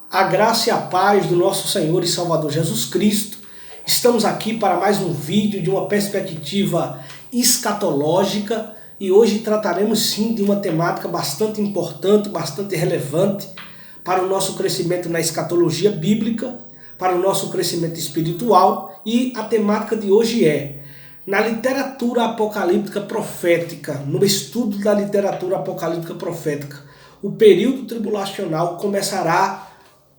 A graça e a paz do nosso Senhor e Salvador Jesus Cristo. Estamos aqui para mais um vídeo de uma perspectiva escatológica e hoje trataremos sim de uma temática bastante importante, bastante relevante para o nosso crescimento na escatologia bíblica, para o nosso crescimento espiritual, e a temática de hoje é: na literatura apocalíptica profética, no estudo da literatura apocalíptica profética, o período tribulacional começará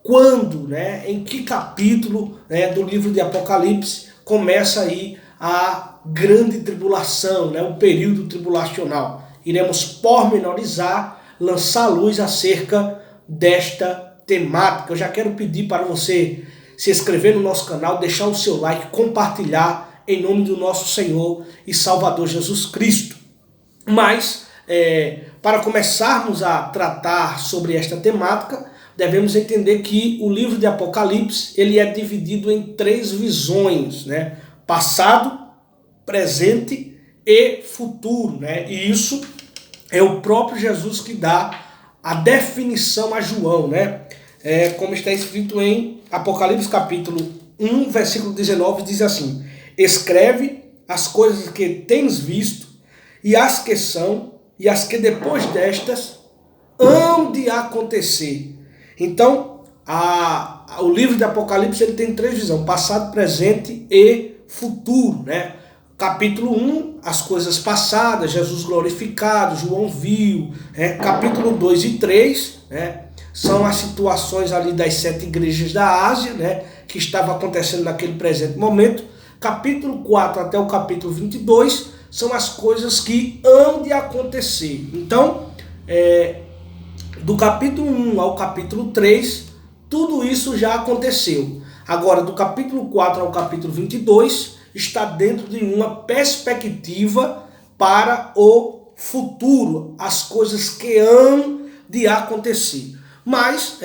quando, em que capítulo do livro de Apocalipse começa aí a grande tribulação, o período tribulacional. Iremos pormenorizar, lançar luz acerca desta temática. Eu já quero pedir para você se inscrever no nosso canal, deixar o seu like, compartilhar em nome do nosso Senhor e Salvador Jesus Cristo. Mas, para começarmos a tratar sobre esta temática, devemos entender que o livro de Apocalipse ele é dividido em três visões, passado, presente e futuro. E isso é o próprio Jesus que dá a definição a João, como está escrito em Apocalipse capítulo 1, versículo 19, diz assim: escreve as coisas que tens visto, e as que são, e as que depois destas hão de acontecer. Então, o livro de Apocalipse ele tem três visões: passado, presente e futuro. Capítulo 1, as coisas passadas, Jesus glorificado, João viu. Capítulo 2 e 3, são as situações ali das 7 igrejas da Ásia, que estava acontecendo naquele presente momento. Capítulo 4 até o capítulo 22 são as coisas que hão de acontecer. Então, do capítulo 1 ao capítulo 3, tudo isso já aconteceu. Agora, do capítulo 4 ao capítulo 22, está dentro de uma perspectiva para o futuro, as coisas que hão de acontecer. Mas,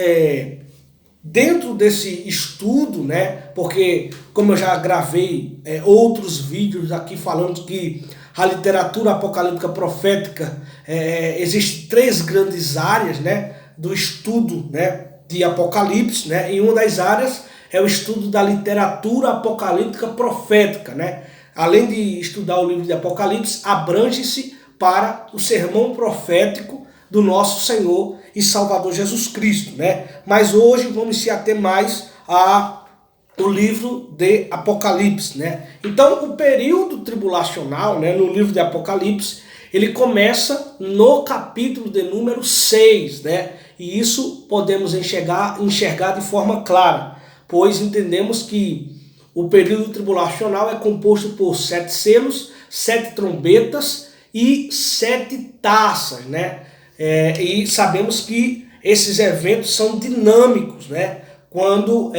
dentro desse estudo, porque como eu já gravei outros vídeos aqui falando que a literatura apocalíptica profética, existem três grandes áreas do estudo de Apocalipse, e uma das áreas é o estudo da literatura apocalíptica profética. Além de estudar o livro de Apocalipse, abrange-se para o sermão profético do nosso Senhor e Salvador Jesus Cristo. Mas hoje vamos se ater mais ao livro de Apocalipse. Então, o período tribulacional, no livro de Apocalipse, ele começa no capítulo de número 6, e isso podemos enxergar de forma clara, pois entendemos que o período tribulacional é composto por 7 selos, 7 trombetas e 7 taças, e sabemos que esses eventos são dinâmicos, quando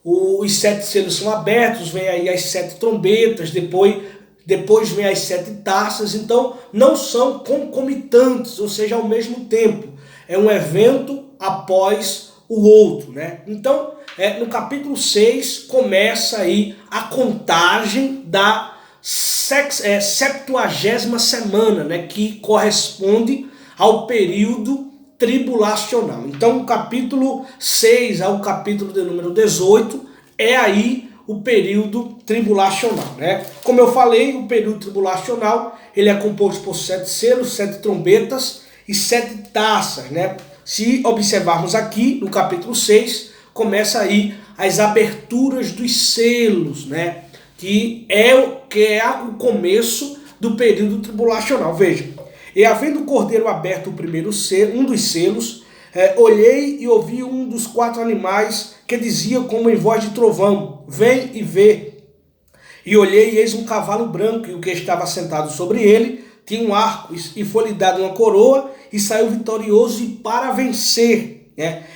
os 7 selos são abertos, vem aí as 7 trombetas, depois vem as 7 taças. Então não são concomitantes, ou seja, ao mesmo tempo. É um evento após o outro. Então, no capítulo 6 começa aí a contagem da 70ª semana, que corresponde ao período tribulacional. Então, o capítulo 6 ao capítulo de número 18 é aí o período tribulacional. Como eu falei, o período tribulacional ele é composto por 7 selos, 7 trombetas e 7 taças. Se observarmos aqui no capítulo 6, começa aí as aberturas dos selos, que é o começo do período tribulacional. Veja: e havendo o cordeiro aberto o primeiro selo, um dos selos, olhei e ouvi um dos 4 animais que dizia como em voz de trovão: vem e vê. E olhei e eis um cavalo branco, e o que estava sentado sobre ele tinha um arco, e foi-lhe dada uma coroa, e saiu vitorioso e para vencer.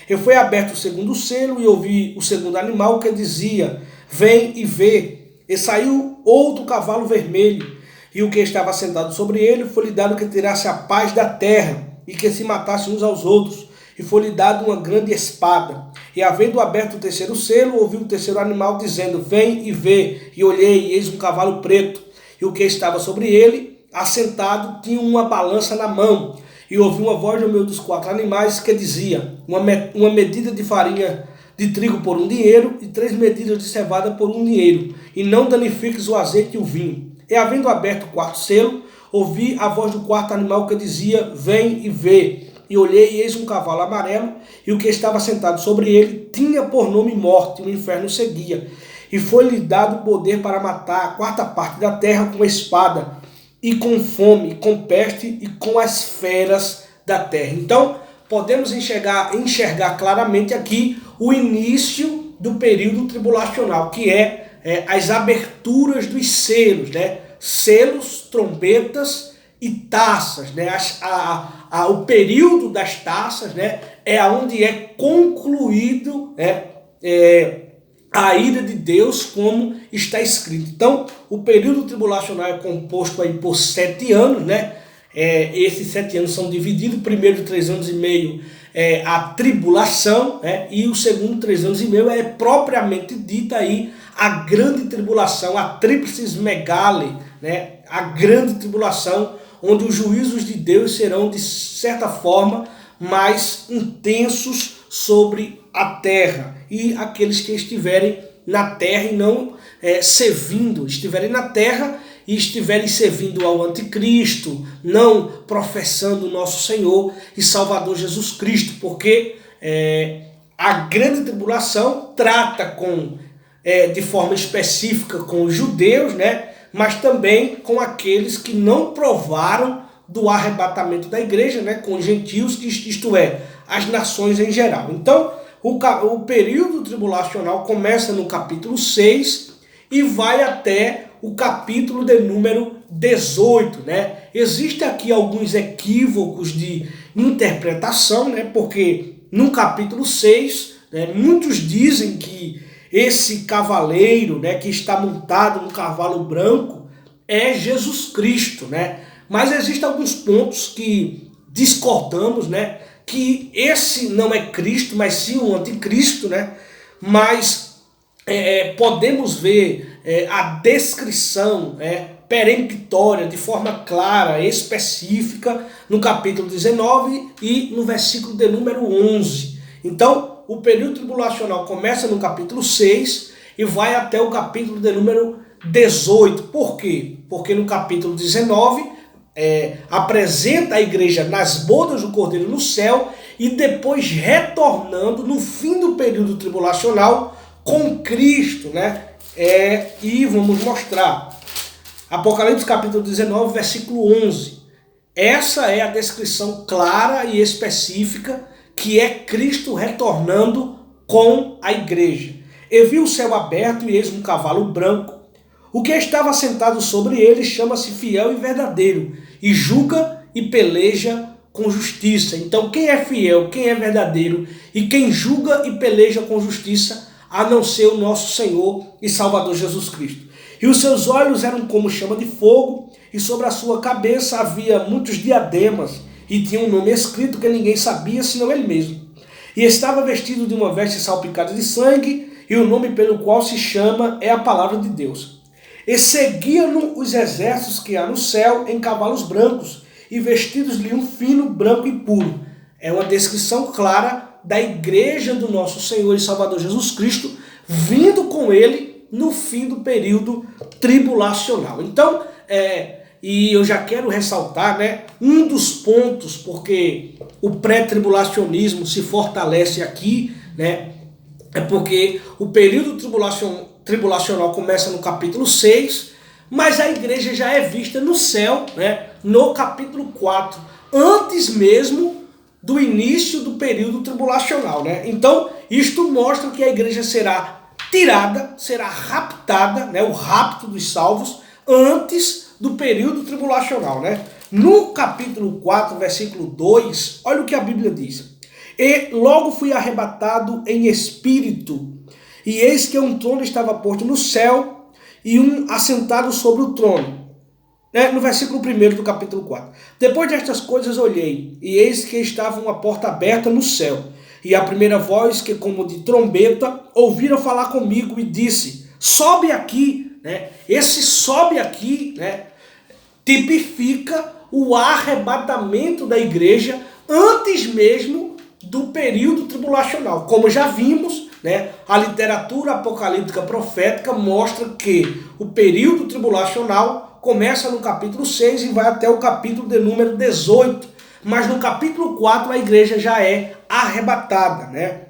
E foi aberto o segundo selo, e ouvi o segundo animal que dizia: vem e vê. E saiu outro cavalo vermelho, e o que estava sentado sobre ele foi-lhe dado que tirasse a paz da terra, e que se matasse uns aos outros, e foi-lhe dado uma grande espada. E havendo aberto o terceiro selo, ouvi o terceiro animal dizendo: vem e vê. E olhei, e eis um cavalo preto, e o que estava sobre ele, assentado, tinha uma balança na mão, E ouvi uma voz no meio dos 4 animais que dizia: uma medida de farinha de trigo por 1 dinheiro e 3 medidas de cevada por 1 dinheiro, e não danifiques o azeite e o vinho. E havendo aberto o 4º selo, ouvi a voz do 4º animal que dizia: vem e vê. E olhei, e eis um cavalo amarelo, e o que estava sentado sobre ele tinha por nome Morte, e o inferno seguia. E foi-lhe dado poder para matar a 4ª parte da terra com espada, e com fome, com peste e com as feras da terra. Então, podemos enxergar claramente aqui o início do período tribulacional, que é as aberturas dos selos, né? Selos, trombetas e taças, né? O período das taças, né? É onde é concluído a ira de Deus, como está escrito. Então, o período tribulacional é composto aí por 7 anos, né? Esses 7 anos são divididos: o primeiro de 3 anos e meio é a tribulação, né? E o segundo 3 anos e meio é propriamente dita aí a grande tribulação, a tríplice megale, né? A grande tribulação, onde os juízos de Deus serão, de certa forma, mais intensos sobre a terra. E aqueles que estiverem na terra e não estiverem na terra e estiverem servindo ao anticristo, não professando o nosso Senhor e Salvador Jesus Cristo, porque a grande tribulação trata de forma específica com os judeus, né? Mas também com aqueles que não provaram do arrebatamento da igreja, né? Com os gentios, isto é, as nações em geral. Então, o período tribulacional começa no capítulo 6 e vai até o capítulo de número 18, né? Existem aqui alguns equívocos de interpretação, né? Porque no capítulo 6, né, muitos dizem que esse cavaleiro, né, que está montado no cavalo branco é Jesus Cristo, né? Mas existem alguns pontos que discordamos, né? Que esse não é Cristo, mas sim o anticristo, né? Mas podemos ver a descrição peremptória, de forma clara, específica, no capítulo 19 e no versículo de número 11. Então, o período tribulacional começa no capítulo 6 e vai até o capítulo de número 18. Por quê? Porque no capítulo 19 apresenta a igreja nas bodas do Cordeiro no céu e depois retornando no fim do período tribulacional com Cristo, né? E vamos mostrar. Apocalipse capítulo 19, versículo 11. Essa é a descrição clara e específica que é Cristo retornando com a igreja. E vi o céu aberto e eis um cavalo branco. O que estava sentado sobre ele chama-se Fiel e Verdadeiro, e julga e peleja com justiça. Então, quem é fiel, quem é verdadeiro e quem julga e peleja com justiça, a não ser o nosso Senhor e Salvador Jesus Cristo. E os seus olhos eram como chama de fogo, e sobre a sua cabeça havia muitos diademas, e tinha um nome escrito que ninguém sabia, senão ele mesmo. E estava vestido de uma veste salpicada de sangue, e o nome pelo qual se chama é a Palavra de Deus. E seguiam-no os exércitos que há no céu em cavalos brancos, e vestidos de um fino, branco e puro. É uma descrição clara da igreja do nosso Senhor e Salvador Jesus Cristo, vindo com ele no fim do período tribulacional. Então, e eu já quero ressaltar, né, um dos pontos, porque o pré-tribulacionismo se fortalece aqui, né, é porque o período tribulacional começa no capítulo 6, mas a igreja já é vista no céu, né, no capítulo 4, antes mesmo do início do período tribulacional, né? Então, isto mostra que a igreja será tirada, será raptada, né, o rapto dos salvos, antes do período tribulacional, né? No capítulo 4, versículo 2, olha o que a Bíblia diz. E logo fui arrebatado em espírito, e eis que um trono estava posto no céu, e um assentado sobre o trono. No versículo 1 do capítulo 4. Depois destas coisas olhei, e eis que estava uma porta aberta no céu, e a primeira voz, que como de trombeta, ouvira falar comigo e disse, sobe aqui, né? Esse sobe aqui, né, tipifica o arrebatamento da igreja antes mesmo do período tribulacional. Como já vimos, né, a literatura apocalíptica profética mostra que o período tribulacional começa no capítulo 6 e vai até o capítulo de número 18. Mas no capítulo 4 a igreja já é arrebatada, né?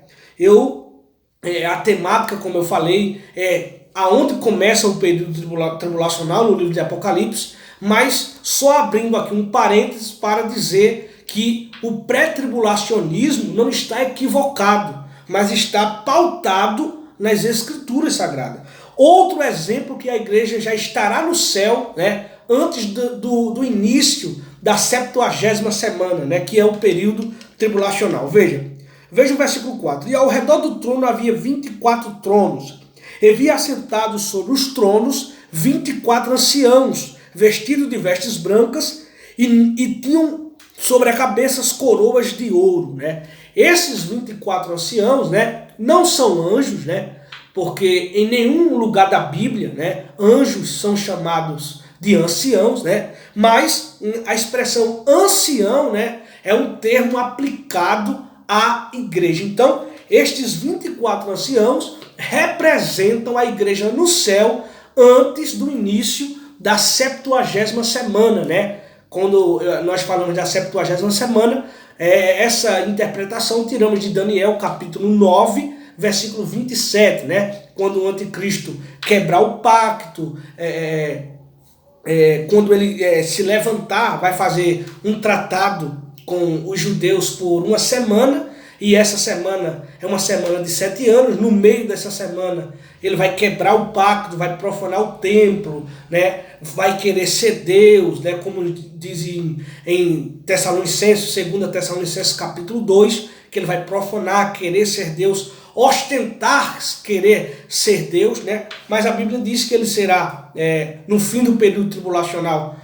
A temática, como eu falei, é aonde começa o período tribulacional no livro de Apocalipse, mas só abrindo aqui um parênteses para dizer que o pré-tribulacionismo não está equivocado, mas está pautado nas Escrituras Sagradas. Outro exemplo que a igreja já estará no céu, né, antes do início da 70ª semana, né, que é o período tribulacional. Veja o versículo 4. E ao redor do trono havia 24 tronos, e havia assentados sobre os tronos 24 anciãos, vestidos de vestes brancas, e tinham sobre a cabeça coroas de ouro, né? Esses 24 anciãos, né, não são anjos, né? Porque em nenhum lugar da Bíblia, né, anjos são chamados de anciãos, né? Mas a expressão ancião, né, é um termo aplicado à igreja. Então, estes 24 anciãos representam a igreja no céu antes do início da 70ª semana, né? Quando nós falamos da 70ª semana, essa interpretação tiramos de Daniel, capítulo 9, versículo 27, né? Quando o anticristo quebrar o pacto, quando ele se levantar, vai fazer um tratado com os judeus por uma semana, e essa semana é uma semana de 7 anos. No meio dessa semana ele vai quebrar o pacto, vai profanar o templo, né? Vai querer ser Deus, né? Como diz em Tessalonicenses, 2 Tessalonicenses capítulo 2, que ele vai profanar, querer ser Deus, ostentar querer ser Deus, né? Mas a Bíblia diz que ele será, no fim do período tribulacional,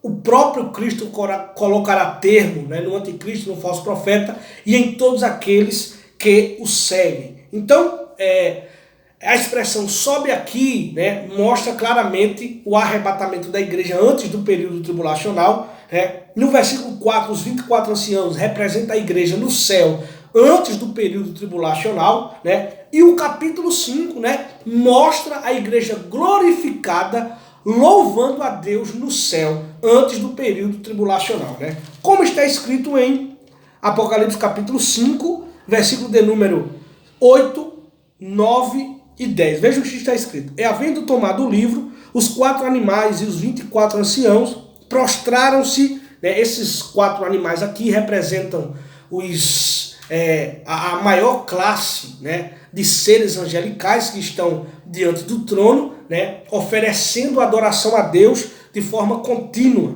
o próprio Cristo colocará termo, né, no anticristo, no falso profeta, e em todos aqueles que o seguem. Então, a expressão sobe aqui, né, mostra claramente o arrebatamento da igreja antes do período tribulacional. No versículo 4, os 24 anciãos representam a igreja no céu antes do período tribulacional, né? E o capítulo 5, né, mostra a igreja glorificada, louvando a Deus no céu antes do período tribulacional, né? Como está escrito em Apocalipse capítulo 5, versículo de número 8, 9 e 10. Veja o que está escrito. E havendo tomado o livro, os 4 animais e os 24 anciãos prostraram-se, né? Esses 4 animais aqui representam a maior classe, né, de seres angelicais que estão diante do trono, né, oferecendo adoração a Deus de forma contínua.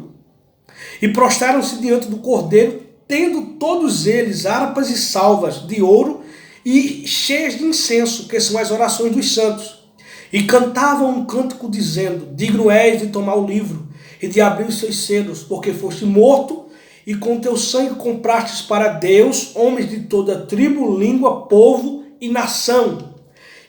E prostraram-se diante do Cordeiro, tendo todos eles harpas e salvas de ouro e cheias de incenso, que são as orações dos santos. E cantavam um cântico dizendo: digno és de tomar o livro e de abrir os seus selos, porque foste morto, e com teu sangue comprastes para Deus homens de toda tribo, língua, povo e nação.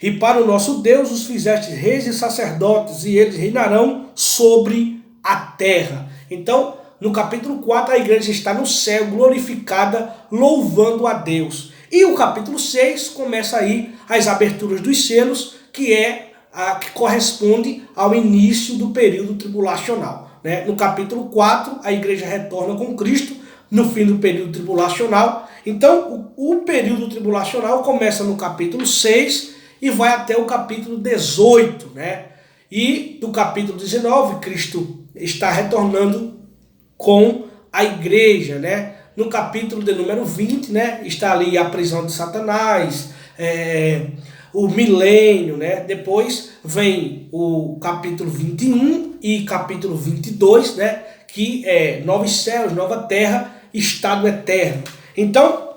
E para o nosso Deus os fizeste reis e sacerdotes, e eles reinarão sobre a terra. Então, no capítulo 4, a igreja está no céu, glorificada, louvando a Deus. E o capítulo 6 começa aí as aberturas dos selos, que corresponde ao início do período tribulacional. No capítulo 4, a igreja retorna com Cristo no fim do período tribulacional. Então, o período tribulacional começa no capítulo 6 e vai até o capítulo 18. Né? E do capítulo 19, Cristo está retornando com a igreja. Né? No capítulo de número 20, né, está ali a prisão de Satanás, o milênio, né? Depois vem o capítulo 21 e capítulo 22, né? Que é novos céus, nova terra, estado eterno. Então,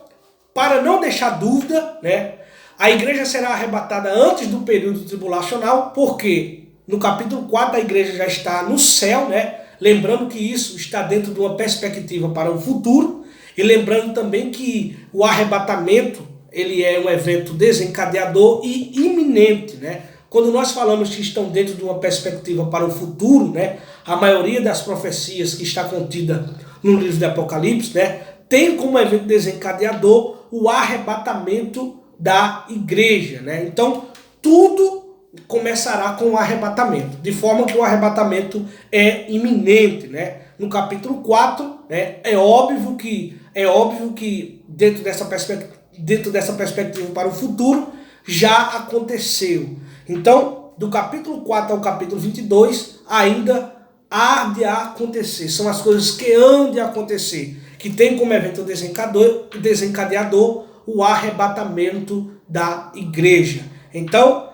para não deixar dúvida, né? A igreja será arrebatada antes do período tribulacional, porque no capítulo 4 a igreja já está no céu, né? Lembrando que isso está dentro de uma perspectiva para o futuro, e lembrando também que o arrebatamento ele é um evento desencadeador e iminente, né? Quando nós falamos que estão dentro de uma perspectiva para o futuro, né, a maioria das profecias que está contida no livro de Apocalipse, né, tem como evento desencadeador o arrebatamento da igreja, né? Então, tudo começará com o arrebatamento, de forma que o arrebatamento é iminente, né? No capítulo 4, né, é óbvio que dentro dessa perspectiva para o futuro já aconteceu. Então, do capítulo 4 ao capítulo 22, ainda há de acontecer. São as coisas que hão de acontecer, que tem como evento desencadeador o arrebatamento da igreja. Então,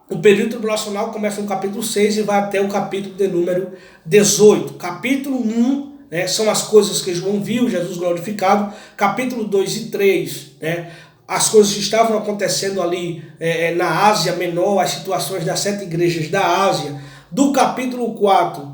o período tribulacional começa no capítulo 6 e vai até o capítulo de número 18. Capítulo 1, né, são as coisas que João viu, Jesus glorificado. Capítulo 2 e 3, né, as coisas que estavam acontecendo ali na Ásia Menor, as situações das 7 igrejas da Ásia. Do capítulo 4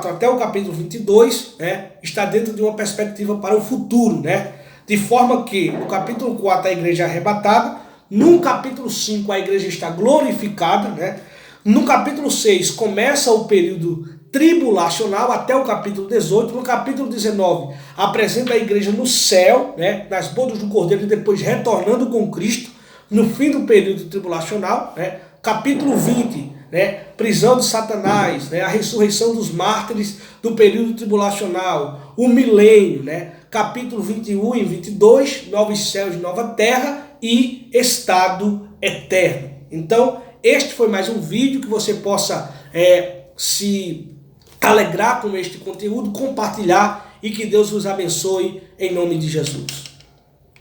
até o capítulo 22, né, está dentro de uma perspectiva para o futuro, né? De forma que no capítulo 4 a igreja é arrebatada, no capítulo 5 a igreja está glorificada, né? No capítulo 6 começa o período tribulacional até o capítulo 18. No capítulo 19 apresenta a igreja no céu, né, nas bodas do Cordeiro, e depois retornando com Cristo no fim do período tribulacional, né? Capítulo 20, né, prisão de Satanás, né, a ressurreição dos mártires do período tribulacional, o milênio, né? Capítulo 21 e 22, novos céus e nova terra e estado eterno. Então, este foi mais um vídeo, que você possa se alegrar com este conteúdo, compartilhar, e que Deus vos abençoe em nome de Jesus.